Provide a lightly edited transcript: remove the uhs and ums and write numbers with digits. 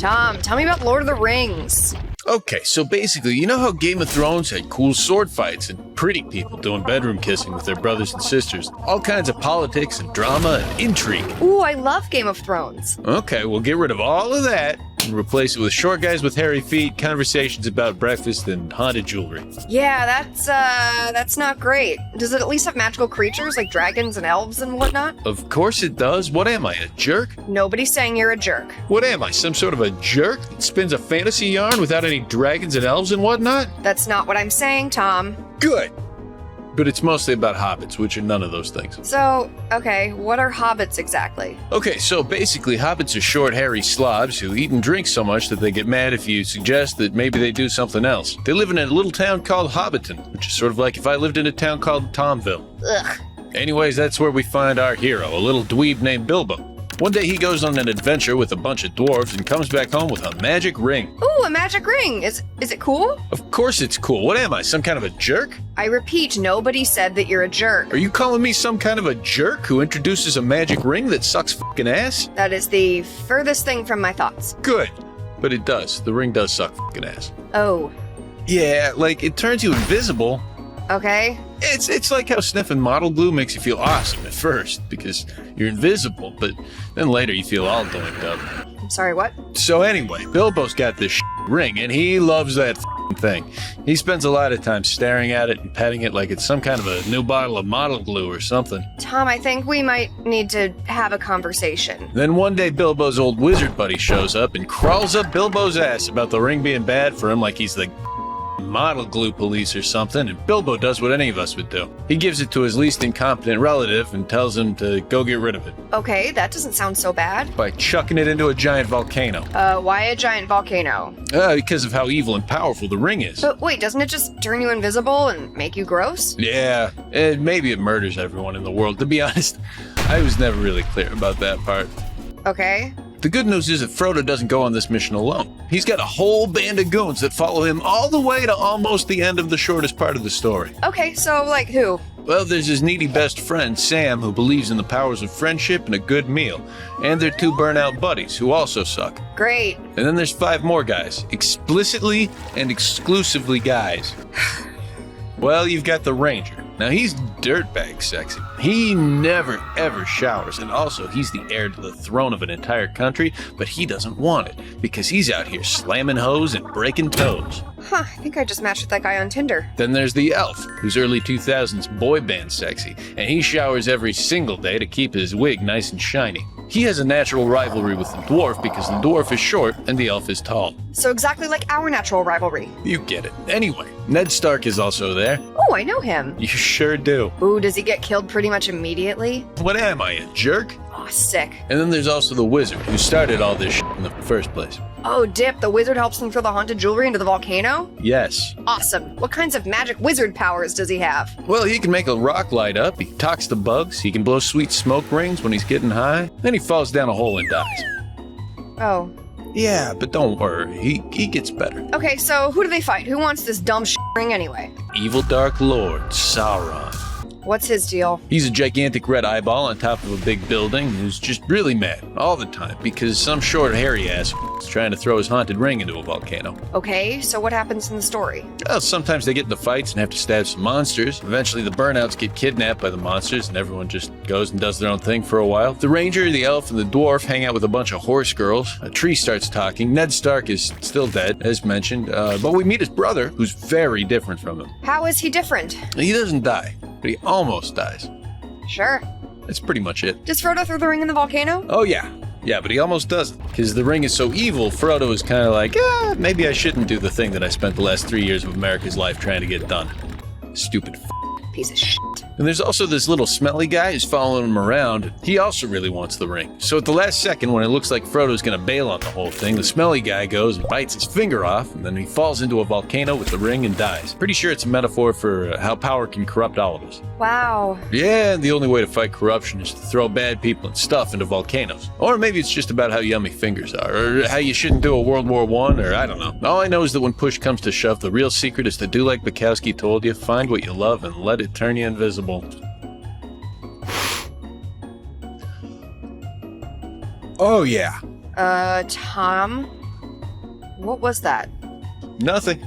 Tom, tell me about Lord of the Rings. Okay, so basically, you know how Game of Thrones had cool sword fights and pretty people doing bedroom kissing with their brothers and sisters? All kinds of politics and drama and intrigue. Ooh, I love Game of Thrones. Okay, we'll get rid of all of that and replace it with short guys with hairy feet, conversations about breakfast, and haunted jewelry. Yeah, that's not great. Does it at least have magical creatures like dragons and elves and whatnot? Of course it does. What am I, a jerk? Nobody's saying you're a jerk. What am I, some sort of a jerk that spins a fantasy yarn without any dragons and elves and whatnot? That's not what I'm saying, Tom. Good. But it's mostly about hobbits, which are none of those things. So, okay, what are hobbits exactly? Okay, so basically hobbits are short, hairy slobs who eat and drink so much that they get mad if you suggest that maybe they do something else. They live in a little town called Hobbiton, which is sort of like if I lived in a town called Tomville. Ugh. Anyways, that's where we find our hero, a little dweeb named Bilbo. One day he goes on an adventure with a bunch of dwarves and comes back home with a magic ring. Ooh, a magic ring. Is it cool? Of course it's cool. What am I, some kind of a jerk? I repeat, nobody said that you're a jerk. Are you calling me some kind of a jerk who introduces a magic ring that sucks fucking ass? That is the furthest thing from my thoughts. Good. But it does. The ring does suck fucking ass. Oh. Yeah, like it turns you invisible. Okay. It's like how sniffing model glue makes you feel awesome at first because you're invisible, but then later you feel all doinked up. I'm sorry, what? So anyway, Bilbo's got this ring and he loves that thing. He spends a lot of time staring at it and petting it like it's some kind of a new bottle of model glue or something. Tom, I think we might need to have a conversation. Then one day Bilbo's old wizard buddy shows up and crawls up Bilbo's ass about the ring being bad for him like he's the model glue police or something, and Bilbo does what any of us would do. He gives it to his least incompetent relative and tells him to go get rid of it. Okay, that doesn't sound so bad. By chucking it into a giant volcano. Why a giant volcano? Because of how evil and powerful the ring is. But wait, doesn't it just turn you invisible and make you gross? Yeah, and maybe it murders everyone in the world. To be honest, I was never really clear about that part. Okay. The good news is that Frodo doesn't go on this mission alone. He's got a whole band of goons that follow him all the way to almost the end of the shortest part of the story. Okay, so like who? Well, there's his needy best friend, Sam, who believes in the powers of friendship and a good meal. And their two burnout buddies, who also suck. Great. And then there's 5 more guys. Explicitly and exclusively guys. Well, you've got the Ranger. Now, he's dirtbag sexy. He never, ever showers, and also he's the heir to the throne of an entire country, but he doesn't want it, because he's out here slamming hoes and breaking toes. Huh, I think I just matched with that guy on Tinder. Then there's the Elf, who's early 2000s boy band sexy, and he showers every single day to keep his wig nice and shiny. He has a natural rivalry with the dwarf because the dwarf is short and the elf is tall. So exactly like our natural rivalry. You get it. Anyway, Ned Stark is also there. Oh, I know him. You sure do. Ooh, does he get killed pretty much immediately? What am I, a jerk? Oh, sick. And then there's also the wizard who started all this in the first place. Oh, Dip, the wizard helps him throw the haunted jewelry into the volcano? Yes. Awesome. What kinds of magic wizard powers does he have? Well, he can make a rock light up, he talks to bugs, he can blow sweet smoke rings when he's getting high, then he falls down a hole and dies. Oh. Yeah, but don't worry, he gets better. Okay, so who do they fight? Who wants this dumb ring anyway? Evil Dark Lord, Sauron. What's his deal? He's a gigantic red eyeball on top of a big building who's just really mad all the time because some short hairy ass is trying to throw his haunted ring into a volcano. Okay, so what happens in the story? Well, sometimes they get into fights and have to stab some monsters. Eventually the burnouts get kidnapped by the monsters and everyone just goes and does their own thing for a while. The ranger, the elf, and the dwarf hang out with a bunch of horse girls. A tree starts talking. Ned Stark is still dead, as mentioned, but we meet his brother, who's very different from him. How is he different? He doesn't die, but he almost dies. Sure. That's pretty much it. Does Frodo throw the ring in the volcano? Oh, yeah. Yeah, but he almost doesn't. Because the ring is so evil, Frodo is kind of like, maybe I shouldn't do the thing that I spent the last 3 years of America's life trying to get done. Stupid Piece of shit. And there's also this little smelly guy who's following him around. He also really wants the ring. So at the last second, when it looks like Frodo's gonna bail on the whole thing, the smelly guy goes and bites his finger off, and then he falls into a volcano with the ring and dies. Pretty sure it's a metaphor for how power can corrupt all of us. Wow. Yeah, and the only way to fight corruption is to throw bad people and stuff into volcanoes. Or maybe it's just about how yummy fingers are, or how you shouldn't do a World War I, or I don't know. All I know is that when push comes to shove, the real secret is to do like Bukowski told you, find what you love and let it turn you invisible. Oh yeah. Tom? What was that? Nothing.